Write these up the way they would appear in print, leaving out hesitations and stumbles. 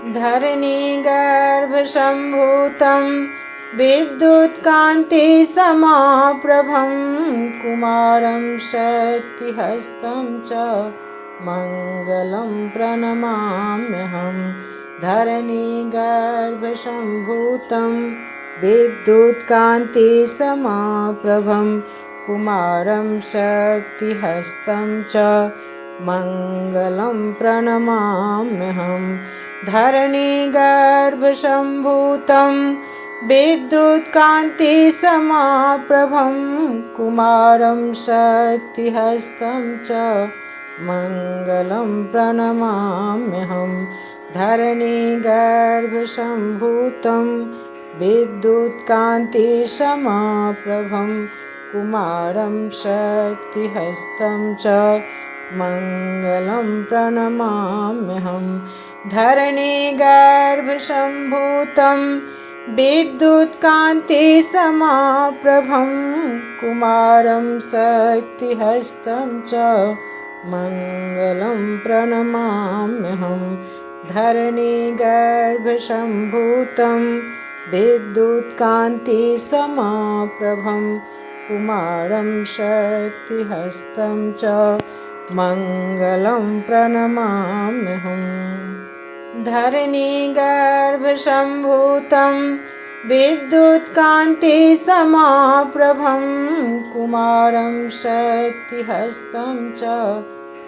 धरणीगर्भसम्भूतं विद्युत्कान्तिसमाप्रभं कुमारं शक्तिहस्तं च मङ्गलं प्रणमाम्यहं। धरणीगर्भसम्भूतं विद्युत्कान्तिसमाप्रभं कुमारं शक्तिहस्तं च मङ्गलं प्रणमाम्यहं। धरणीगर्भसम्भूतं विद्युत्कान्तिसमाप्रभं कुमारं शक्तिहस्तं च मङ्गलं प्रणमाम्यहं। धरणीगर्भसम्भूतं विद्युत्कान्तिसमाप्रभं कुमारं शक्तिहस्तं च मङ्गलं प्रणमाम्यहं। धरणीगर्भसम्भूतं विद्युत्कान्तिसमाप्रभं कुमारं शक्तिहस्तं च मङ्गलं प्रणमाम्यहं। धरणीगर्भसम्भूतं विद्युत्कान्तिसमाप्रभं कुमारं शक्तिहस्तं च मङ्गलं प्रणमाम्यहं। धरणीगर्भसम्भूतं विद्युत्कान्तिसमाप्रभं कुमारं शक्तिहस्तं च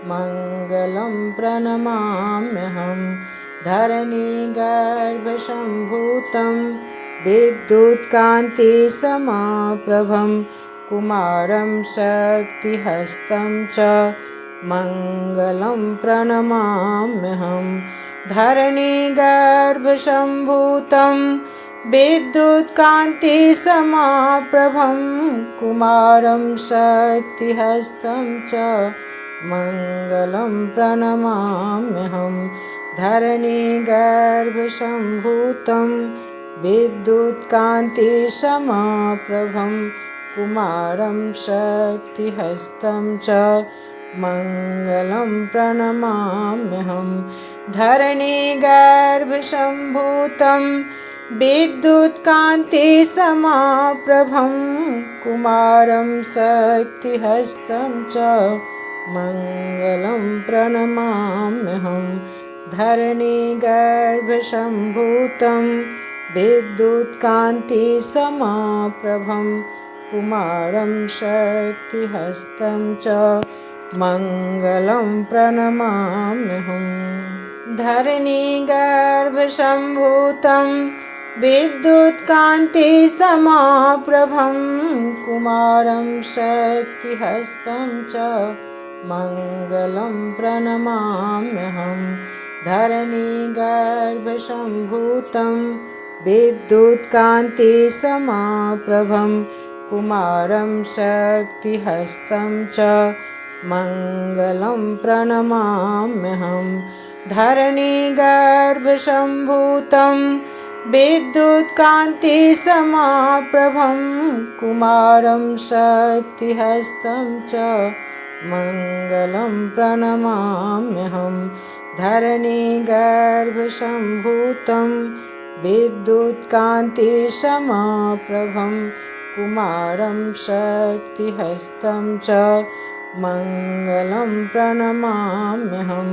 मङ्गलं प्रणमाम्यहं। धरणीगर्भसम्भूतं विद्युत्कान्तिसमाप्रभं कुमारं शक्तिहस्तं च मङ्गलं प्रणमाम्यहं। धरणीगर्भसम्भूतं विद्युत्कान्तिसमाप्रभं कुमारं शक्तिहस्तं च मङ्गलं प्रणमाम्यहं। धरणीगर्भसम्भूतं विद्युत्कान्तिसमाप्रभं कुमारं शक्तिहस्तं च मङ्गलं प्रणमाम्यहं। धरणीगर्भसम्भूतं विद्युत्कान्तिसमाप्रभं कुमारं शक्तिहस्तं च मङ्गलं प्रणमाम्यहं। धरणीगर्भसम्भूतं विद्युत्कान्तिसमाप्रभं कुमारं शक्तिहस्तं च मङ्गलं प्रणमाम्यहं। धरणीगर्भसम्भूतं विद्युत्कान्तिसमाप्रभं कुमारं शक्तिहस्तं च मङ्गलं प्रणमाम्यहं। धरणीगर्भसम्भूतं विद्युत्कान्तिसमाप्रभं कुमारं शक्तिहस्तं च मङ्गलं प्रणमाम्यहं। धरणीगर्भसम्भूतं विद्युत्कान्तिसमाप्रभं कुमारं शक्तिहस्तं च मङ्गलं प्रणमाम्यहं। धरणीगर्भसम्भूतं विद्युत्कान्तिसमाप्रभं कुमारं शक्तिहस्तं च मङ्गलं प्रणमाम्यहं।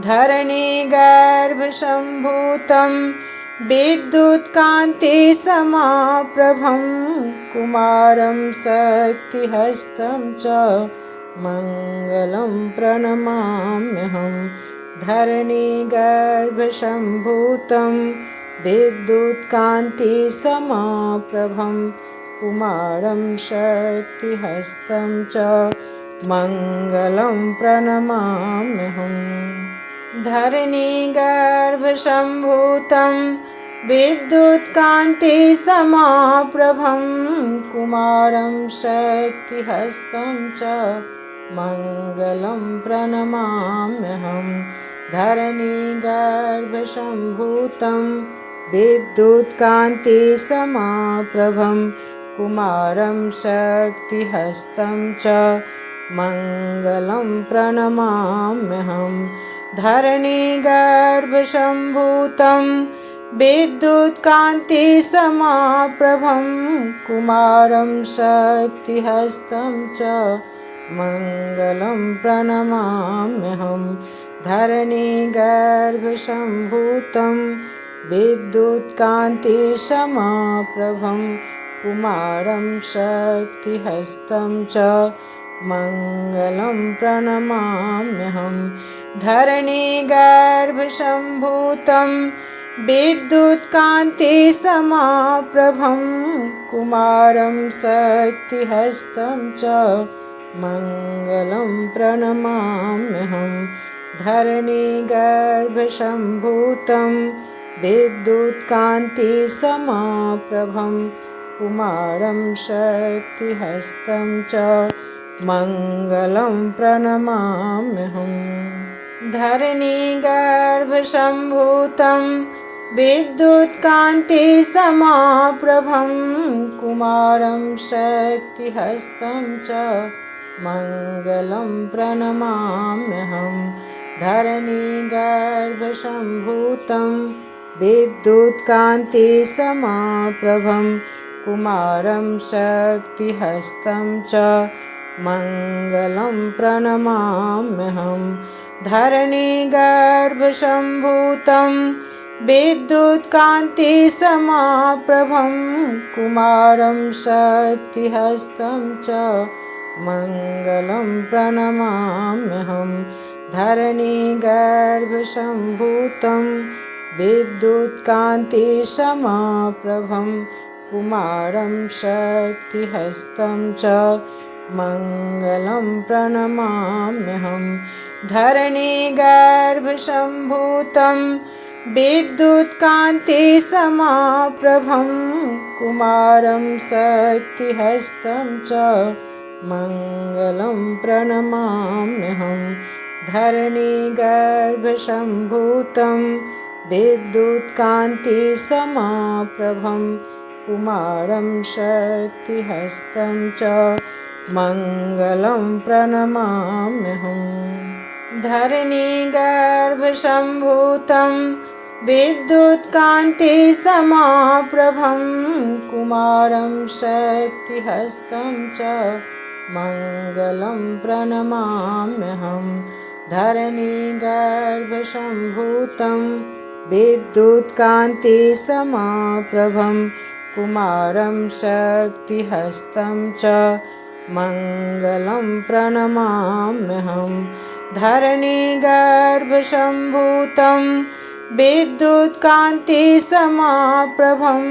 धरणीगर्भसम्भूतं विद्युत्कान्तिसमाप्रभं कुमारं शक्तिहस्तं च मङ्गलं प्रणमाम्यहं। धरणीगर्भसम्भूतं विद्युत्कान्तिसमाप्रभं कुमारं शक्तिहस्तं च मङ्गलं प्रणमाम्यहं। धरणीगर्भसम्भूतं विद्युत्कान्तिसमाप्रभं कुमारं शक्तिहस्तं च मङ्गलं प्रणमाम्यहं। धरणीगर्भसम्भूतं विद्युत्कान्तिसमाप्रभं कुमारं शक्तिहस्तं च मङ्गलं प्रणमाम्यहं। धरणीगर्भसम्भूतं विद्युत्कान्तिसमाप्रभं कुमारं शक्तिहस्तं च मङ्गलं प्रणमाम्यहं। धरणीगर्भसम्भूतं विद्युत्कान्तिसमाप्रभं कुमारं शक्तिहस्तं च मङ्गलं प्रणमाम्यहं। धरणीगर्भसम्भूतं विद्युत्कान्तिसमाप्रभं कुमारं शक्तिहस्तं च मङ्गलं प्रणमाम्यहं। धरणीगर्भसम्भूतं विद्युत्कान्तिसमाप्रभं कुमारं शक्तिहस्तं च मङ्गलं प्रणमाम्यहं। धरणीगर्भसम्भूतं विद्युत्कान्तिसमाप्रभं कुमारं शक्तिहस्तं च मङ्गलं प्रणमाम्यहं। धरणीगर्भसम्भूतं विद्युत्कान्तिसमाप्रभं कुमारं शक्तिहस्तं च मङ्गलं प्रणमाम्यहं। धरणीगर्भसम्भूतं विद्युत्कान्तिसमाप्रभं कुमारं शक्तिहस्तं च मङ्गलं प्रणमाम्यहं। धरणीगर्भसम्भूतं विद्युत्कान्तिसमाप्रभं कुमारं शक्तिहस्तं च मङ्गलं प्रणमाम्यहं। धरणीगर्भसम्भूतं विद्युत्कान्तिसमाप्रभं कुमारं शक्तिहस्तं च मङ्गलं प्रणमाम्यहं। धरणीगर्भसम्भूतं विद्युत्कान्तिसमाप्रभं कुमारं शक्तिहस्तं च मङ्गलं प्रणमाम्यहं। धरणीगर्भसम्भूतं विद्युत्कान्तिसमाप्रभं कुमारं शक्तिहस्तं च मङ्गलं प्रणमाम्यहं। धरणीगर्भसम्भूतं विद्युत्कान्तिसमाप्रभं कुमारं शक्तिहस्तं च मङ्गलं प्रणमाम्यहं। धरणीगर्भसम्भूतं विद्युत्कान्तिसमाप्रभं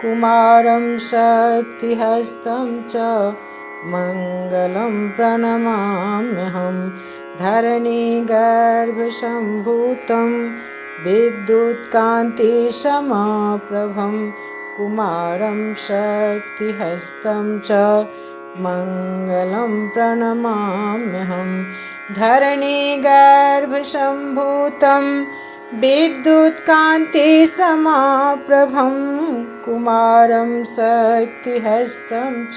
कुमारं शक्तिहस्तं च मङ्गलं प्रणमाम्यहं। धरणीगर्भसम्भूतं विद्युत्कान्तिसमाप्रभं कुमारं शक्तिहस्तं च मङ्गलं प्रणमाम्यहं। धरणीगर्भसम्भूतं विद्युत्कान्तिसमाप्रभं कुमारं शक्तिहस्तं च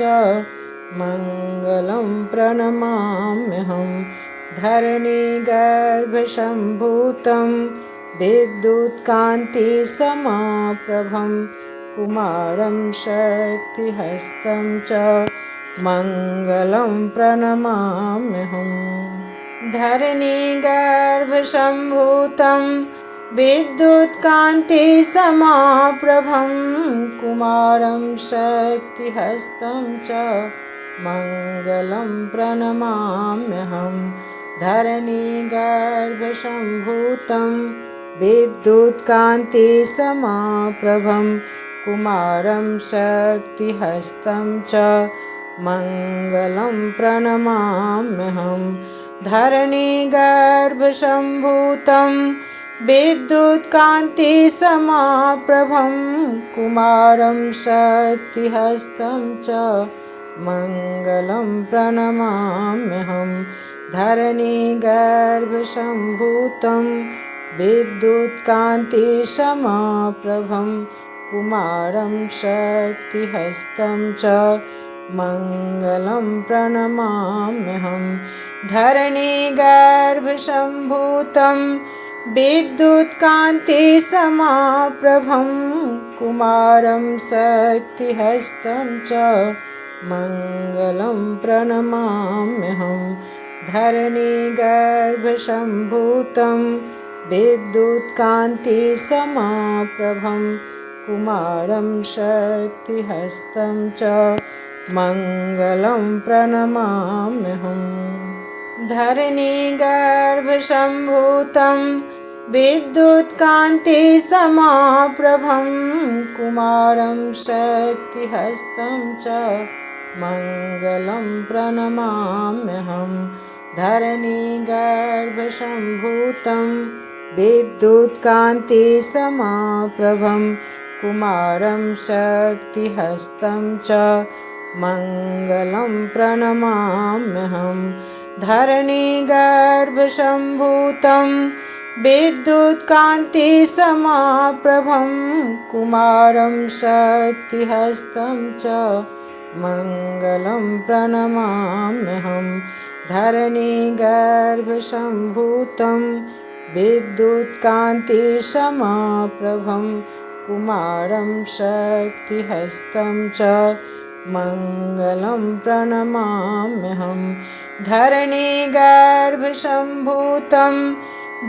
मङ्गलं प्रणमाम्यहं। धरणीगर्भसम्भूतं विद्युत्कान्तिसमाप्रभं कुमारं शक्तिहस्तं च मङ्गलं प्रणमाम्यहं। धरणीगर्भसम्भूतं विद्युत्कान्तिसमाप्रभं कुमारं शक्तिहस्तं च मङ्गलं प्रणमाम्यहं। धरणीगर्भसम्भूतं विद्युत्कान्तिसमाप्रभं कुमारं शक्तिहस्तं च मङ्गलं प्रणमाम्यहं। धरणीगर्भसम्भूतं विद्युत्कान्तिसमाप्रभं कुमारं शक्तिहस्तं च मङ्गलं प्रणमाम्यहं। धरणीगर्भसम्भूतं विद्युत्कान्तिसमाप्रभं कुमारं शक्तिहस्तं च मङ्गलं प्रणमाम्यहं। धरणीगर्भसम्भूतं विद्युत्कान्तिसमाप्रभं कुमारं शक्तिहस्तं च मङ्गलं प्रणमाम्यहं। धरणीगर्भसम्भूतं विद्युत्कान्तिसमाप्रभं कुमारं शक्तिहस्तं च मङ्गलं प्रणमाम्यहम्। धरणीगर्भसम्भूतं विद्युत्कान्तिसमाप्रभं कुमारं शक्तिहस्तं च मङ्गलं प्रणमाम्यहम्। धरणीगर्भसम्भूतं विद्युत्कान्तिसमाप्रभं कुमारं शक्तिहस्तं च मङ्गलं प्रणमाम्यहम्। धरणीगर्भसम्भूतं विद्युत्कान्तिसमाप्रभं कुमारं शक्तिहस्तं च मङ्गलं प्रणमाम्यहम्। धरणीगर्भसम्भूतं विद्युत्कान्तिसमाप्रभं कुमारं शक्तिहस्तं च मङ्गलं प्रणमाम्यहम्। धरणीगर्भसम्भूतं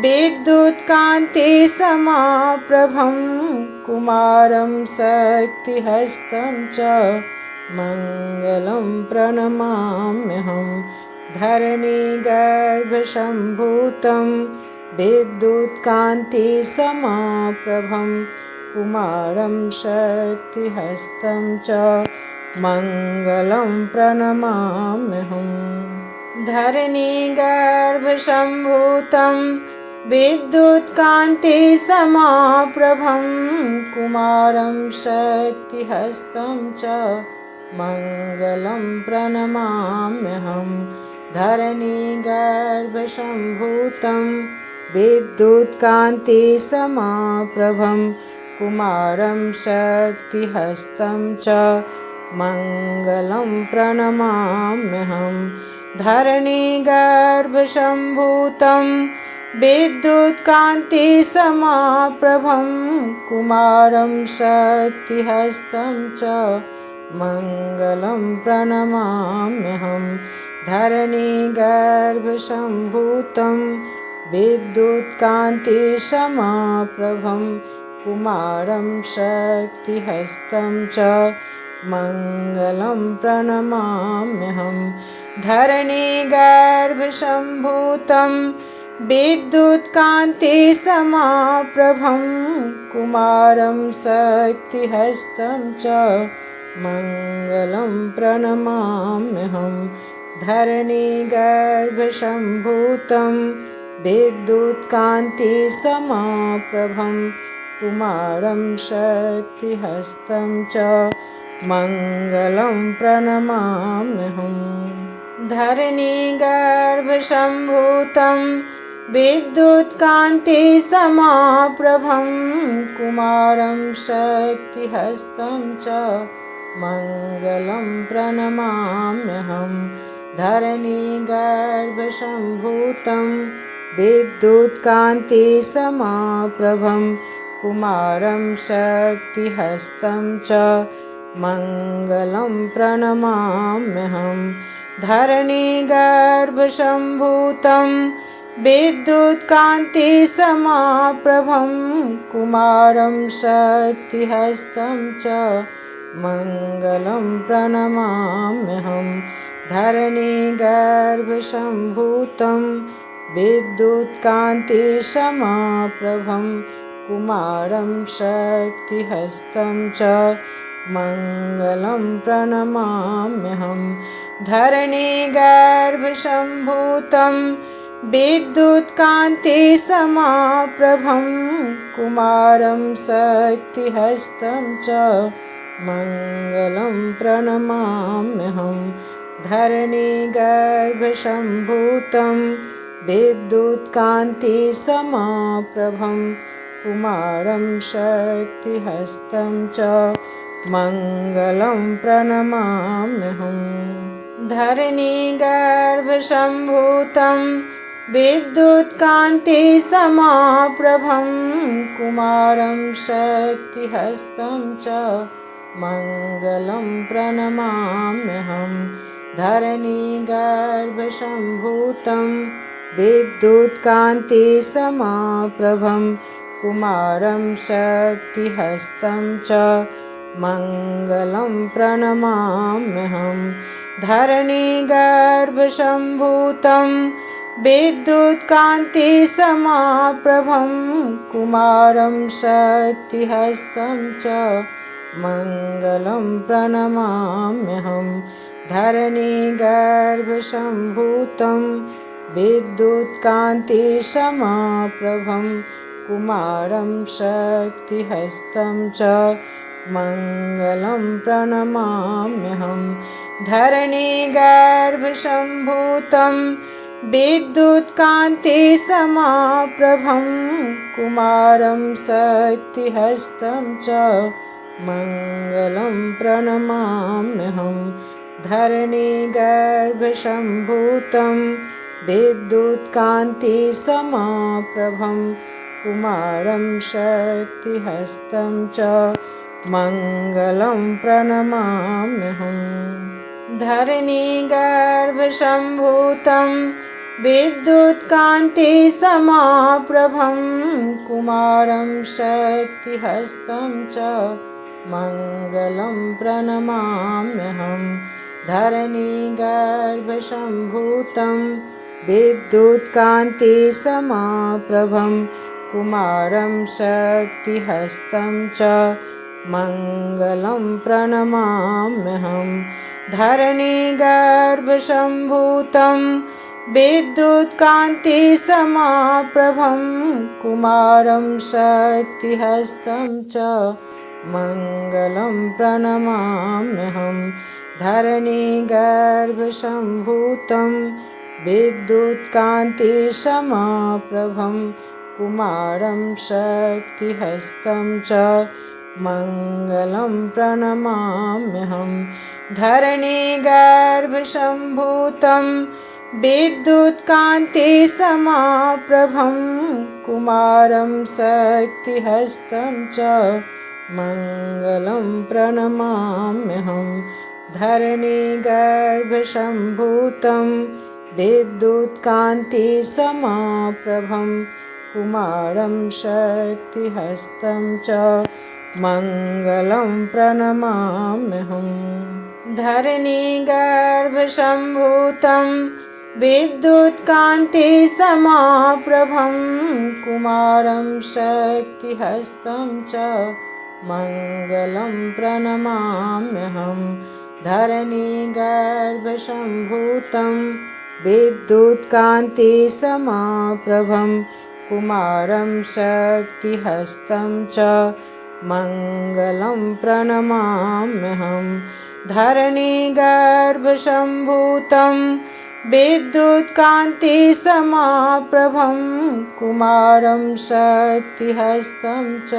विद्युत्कान्तिसमाप्रभं कुमारं शक्तिहस्तं च मङ्गलं प्रणमाम्यहम्। धरणीगर्भसम्भूतं विद्युत्कान्तिसमाप्रभं कुमारं शक्तिहस्तं च मङ्गलं प्रणमाम्यहम्। धरणीगर्भसम्भूतं विद्युत्कान्तिसमाप्रभं कुमारं शक्तिहस्तं च मङ्गलं प्रणमाम्यहम्। धरणीगर्भसम्भूतं विद्युत्कान्तिसमाप्रभं कुमारं शक्तिहस्तं च मङ्गलं प्रणमाम्यहम्। धरणीगर्भसम्भूतं विद्युत्कान्तिसमाप्रभं कुमारं शक्तिहस्तं च मङ्गलं प्रणमाम्यहम्। धरणीगर्भसम्भूतं विद्युत्कान्तिसमाप्रभं कुमारं शक्तिहस्तं च मङ्गलं प्रणमाम्यहम्। धरणीगर्भसम्भूतं विद्युत्कान्तिसमाप्रभं कुमारं शक्तिहस्तं च मङ्गलं प्रणमाम्यहम्। धरणीगर्भसम्भूतं विद्युत्कान्तिसमाप्रभं कुमारं शक्तिहस्तं च मङ्गलं प्रणमाम्यहम्। धरणीगर्भसम्भूतं विद्युत्कान्तिसमाप्रभं कुमारं शक्तिहस्तं च मङ्गलं प्रणमाम्यहम्। धरणीगर्भसम्भूतं विद्युत्कान्तिसमाप्रभं कुमारं शक्तिहस्तं च मङ्गलं प्रणमाम्यहम्। धरणीगर्भसम्भूतं विद्युत्कान्तिसमाप्रभं कुमारं शक्तिहस्तं च मङ्गलं प्रणमाम्यहम्। धरणीगर्भसम्भूतं विद्युत्कान्तिसमाप्रभं कुमारं शक्तिहस्तं च मङ्गलं प्रणमाम्यहम्। धरणीगर्भसम्भूतं विद्युत्कान्तिसमाप्रभं कुमारं शक्तिहस्तं च मङ्गलं प्रणमाम्यहम्। धरणीगर्भसम्भूतं विद्युत्कान्तिसमाप्रभं कुमारं शक्तिहस्तं च मङ्गलं प्रणमाम्यहम्। धरणीगर्भसम्भूतं विद्युत्कान्तिसमाप्रभं कुमारं शक्तिहस्तं च मङ्गलं प्रणमाम्यहं। धरणीगर्भसम्भूतं विद्युत्कान्तिसमाप्रभं कुमारं शक्तिहस्तं च मङ्गलं प्रणमाम्यहं। धरणीगर्भसम्भूतं विद्युत्कान्तिसमाप्रभं कुमारं शक्तिहस्तं च मङ्गलं प्रणमाम्यहं। धरणीगर्भसम्भूतं विद्युत्कान्तिसमाप्रभं कुमारं शक्तिहस्तं च मङ्गलं प्रणमाम्यहं। धरणीगर्भसम्भूतं विद्युत्कान्तिसमाप्रभं कुमारं शक्तिहस्तं च मङ्गलं प्रणमाम्यहं। धरणीगर्भसम्भूतं विद्युत्कान्तिसमाप्रभं कुमारं शक्तिहस्तं च मङ्गलं प्रणमाम्यहं। धरणीगर्भसम्भूतं विद्युत्कान्तिसमाप्रभं कुमारं शक्तिहस्तं च मङ्गलं प्रणमाम्यहं। धरणीगर्भसम्भूतं विद्युत्कान्तिसमाप्रभं कुमारं शक्तिहस्तं च मङ्गलं प्रणमाम्यहं। धरणीगर्भसम्भूतं विद्युत्कान्तिसमाप्रभं कुमारं शक्तिहस्तं च मङ्गलं प्रणमाम्यहं। धरणीगर्भसम्भूतं विद्युत्कान्तिसमाप्रभं कुमारं शक्तिहस्तं च मङ्गलं प्रणमाम्यहं। धरणीगर्भसम्भूतं विद्युत्कान्तिसमाप्रभं कुमारं शक्तिहस्तं च मङ्गलं प्रणमाम्यहं। धरणीगर्भसम्भूतं विद्युत्कान्तिसमाप्रभं कुमारं शक्तिहस्तं च मङ्गलं प्रणमाम्यहं। धरणीगर्भसम्भूतं विद्युत्कान्तिसमाप्रभं कुमारं शक्तिहस्तं च मङ्गलं प्रणमाम्यहं। धरणीगर्भसम्भूतं विद्युत्कान्तिसमाप्रभं कुमारं शक्तिहस्तं च मङ्गलं प्रणमाम्यहं। धरणीगर्भसम्भूतं विद्युत्कान्तिसमाप्रभं कुमारं शक्तिहस्तं च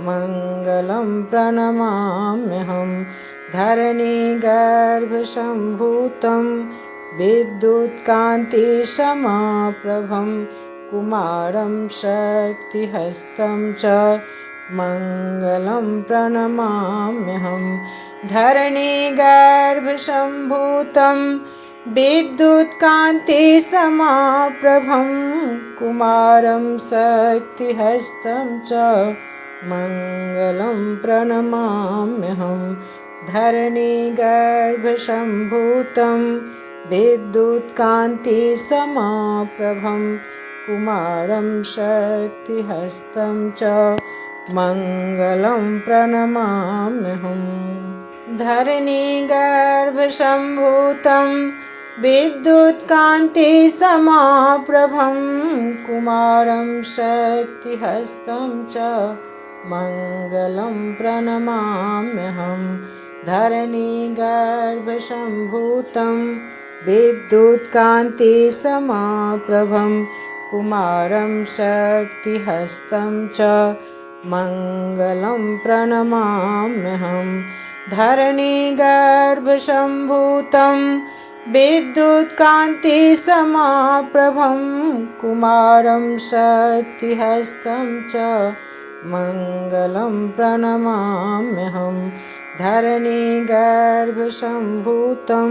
मङ्गलं प्रणमाम्यहं। धरणीगर्भसम्भूतं विद्युत्कान्तिसमाप्रभं कुमारं शक्तिहस्तं च मङ्गलं प्रणमाम्यहं। धरणीगर्भसम्भूतं विद्युत्कान्तिसमाप्रभं कुमारं शक्तिहस्तं च मङ्गलं प्रणमाम्यहं। धरणीगर्भसम्भूतं विद्युत्कान्तिसमाप्रभं कुमारं शक्तिहस्तं च मङ्गलं प्रणमाम्यहं। धरणीगर्भसम्भूतं विद्युत्कान्तिसमाप्रभं कुमारं शक्तिहस्तं च मङ्गलं प्रणमाम्यहं। धरणीगर्भसम्भूतं विद्युत्कान्तिसमाप्रभं कुमारं शक्तिहस्तं च मङ्गलं प्रणमाम्यहं। धरणीगर्भसम्भूतं विद्युत्कान्तिसमाप्रभं कुमारं शक्तिहस्तं च मङ्गलं प्रणमाम्यहं धरणीगर्भसम्भूतं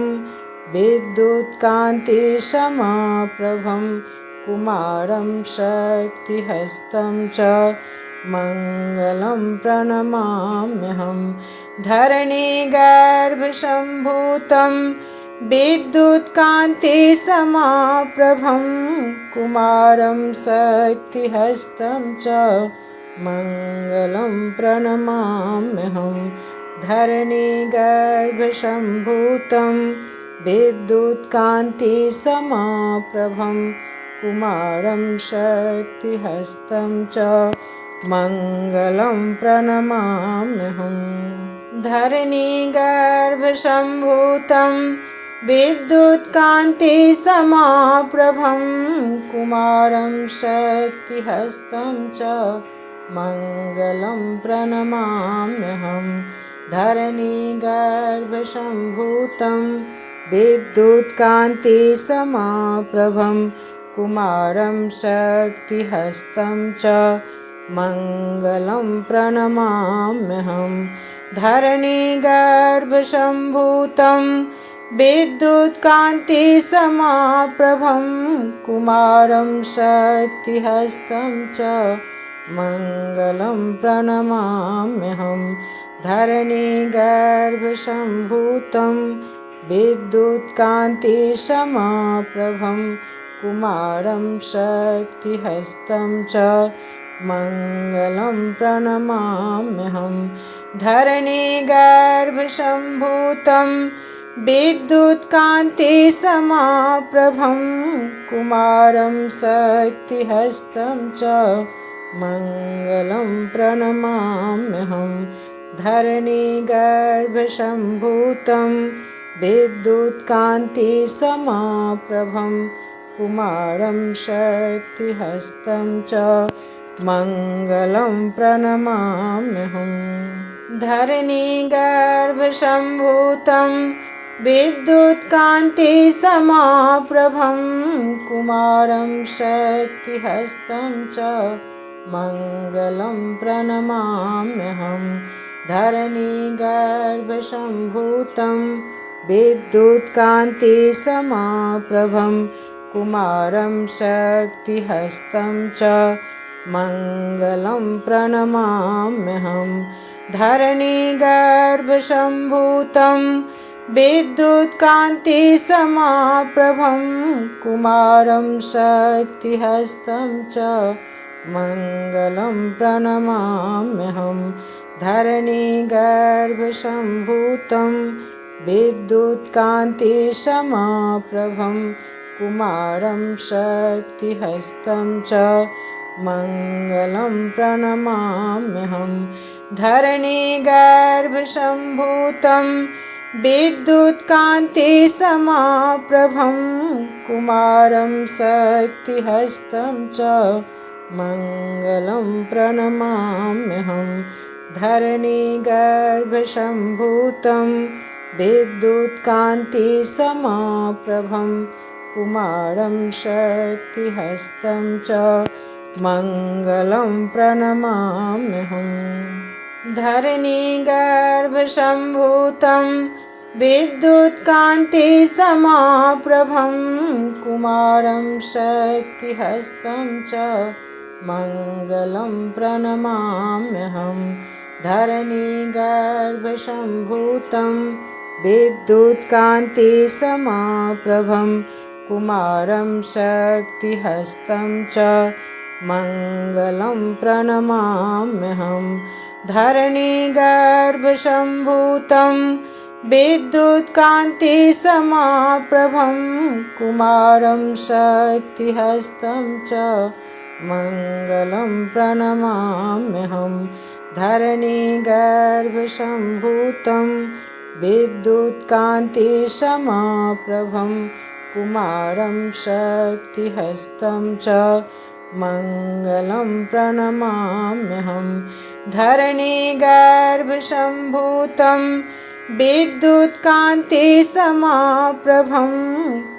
विद्युत्कान्तिसमाप्रभं कुमारं शक्तिहस्तं च मङ्गलं प्रणमाम्यहं धरणीगर्भसम्भूतं विद्युत्कान्तिसमाप्रभं कुमारं शक्तिहस्तं च मङ्गलं प्रणमाम्यहं धरणीगर्भसम्भूतं विद्युत्कान्तिसमाप्रभं कुमारं शक्तिहस्तं च मङ्गलं प्रणमाम्यहं धरणीगर्भसम्भूतं विद्युत्कान्तिसमाप्रभं कुमारं शक्तिहस्तं च मङ्गलं प्रणमाम्यहं धरणीगर्भसम्भूतं विद्युत्कान्तिसमाप्रभं कुमारं शक्तिहस्तं च मङ्गलं प्रणमाम्यहं धरणीगर्भसम्भूतं विद्युत्कान्तिसमाप्रभं कुमारं शक्तिहस्तं च मङ्गलं प्रणमाम्यहं धरणीगर्भसम्भूतं विद्युत्कान्तिसमाप्रभं कुमारं शक्तिहस्तं च मङ्गलं प्रणमाम्यहं धरणीगर्भसम्भूतं विद्युत्कान्तिसमाप्रभं कुमारं शक्तिहस्तं च मङ्गलं प्रणमाम्यहं धरणीगर्भसम्भूतं विद्युत्कान्तिसमाप्रभं कुमारं शक्तिहस्तं च मङ्गलं प्रणमाम्यहं धरणीगर्भसम्भूतं विद्युत्कान्तिसमाप्रभं कुमारं शक्तिहस्तं च मङ्गलं प्रणमाम्यहं धरणीगर्भसम्भूतं विद्युत्कान्तिसमाप्रभं कुमारं शक्तिहस्तं च मङ्गलं प्रणमाम्यहं धरणीगर्भसम्भूतं विद्युत्कान्तिसमाप्रभं कुमारं शक्तिहस्तं च मङ्गलं प्रणमाम्यहं धरणीगर्भसम्भूतं विद्युत्कान्तिसमाप्रभं कुमारं शक्तिहस्तं च मङ्गलं प्रणमाम्यहं धरणीगर्भसम्भूतं विद्युत्कान्तिसमाप्रभं कुमारं शक्तिहस्तं च मङ्गलं प्रणमाम्यहं धरणीगर्भसम्भूतं विद्युत्कान्तिसमाप्रभं कुमारं शक्तिहस्तं च मङ्गलं प्रणमाम्यहं धरणीगर्भसम्भूतं विद्युत्कान्तिसमाप्रभं कुमारं शक्तिहस्तं च मङ्गलं प्रणमाम्यहं धरणीगर्भसम्भूतं विद्युत्कान्तिसमाप्रभं कुमारं शक्तिहस्तं च मङ्गलं प्रणमाम्यहं धरणीगर्भसम्भूतं विद्युत्कान्तिसमाप्रभं कुमारं शक्तिहस्तं च मङ्गलं प्रणमाम्यहं धरणीगर्भसम्भूतं विद्युत्कान्तिसमाप्रभं कुमारं शक्तिहस्तं च मङ्गलं प्रणमाम्यहं धरणीगर्भसम्भूतं विद्युत्कान्तिसमाप्रभं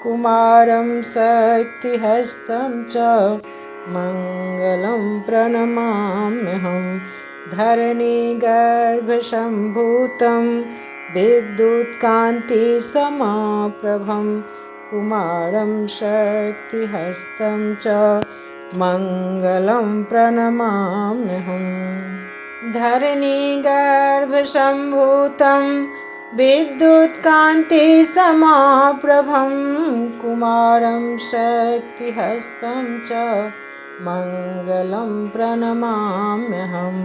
कुमारं शक्तिहस्तं च मङ्गलं प्रणमाम्यहं धरणीगर्भसम्भूतं विद्युत्कान्तिसमाप्रभं कुमारं शक्तिहस्तं च मङ्गलं प्रणमाम्यहम् धरणीगर्भसम्भूतं विद्युत्कान्तिसमाप्रभं कुमारं शक्तिहस्तं च मङ्गलं प्रणमाम्यहं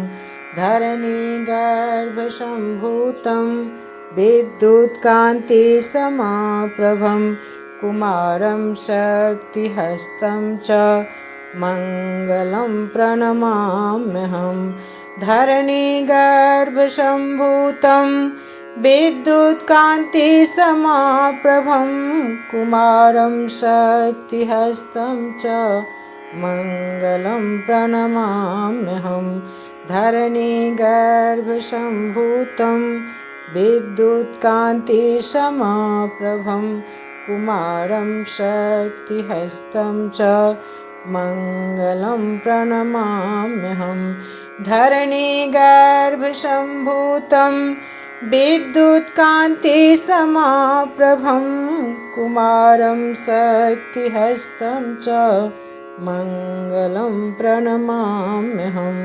धरणीगर्भसम्भूतं विद्युत्कान्तिसमाप्रभं कुमारं शक्तिहस्तं च मङ्गलं प्रणमाम्यहं धरणीगर्भसम्भूतं विद्युत्कान्तिसमाप्रभं कुमारं शक्तिहस्तं च मङ्गलं प्रणमाम्यहं धरणीगर्भसम्भूतं विद्युत्कान्तिसमाप्रभं कुमारं शक्तिहस्तं च मङ्गलं प्रणमाम्यहं धरणीगर्भसम्भूतं विद्युत्कान्तिसमाप्रभं कुमारं शक्तिहस्तं च मङ्गलं प्रणमाम्यहं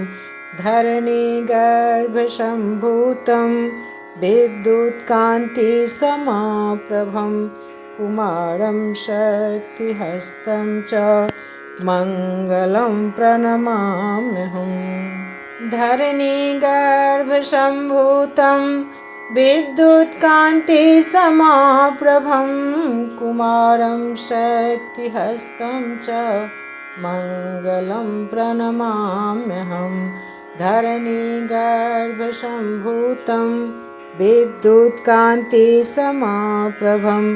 धरणीगर्भसम्भूतं विद्युत्कान्तिसमाप्रभं कुमारं शक्तिहस्तं च मङ्गलं प्रणमाम्यहम् धरणीगर्भसम्भूतं विद्युत्कान्तिसमाप्रभं कुमारं शक्तिहस्तं च मङ्गलं प्रणमाम्यहं धरणीगर्भसम्भूतं विद्युत्कान्तिसमाप्रभं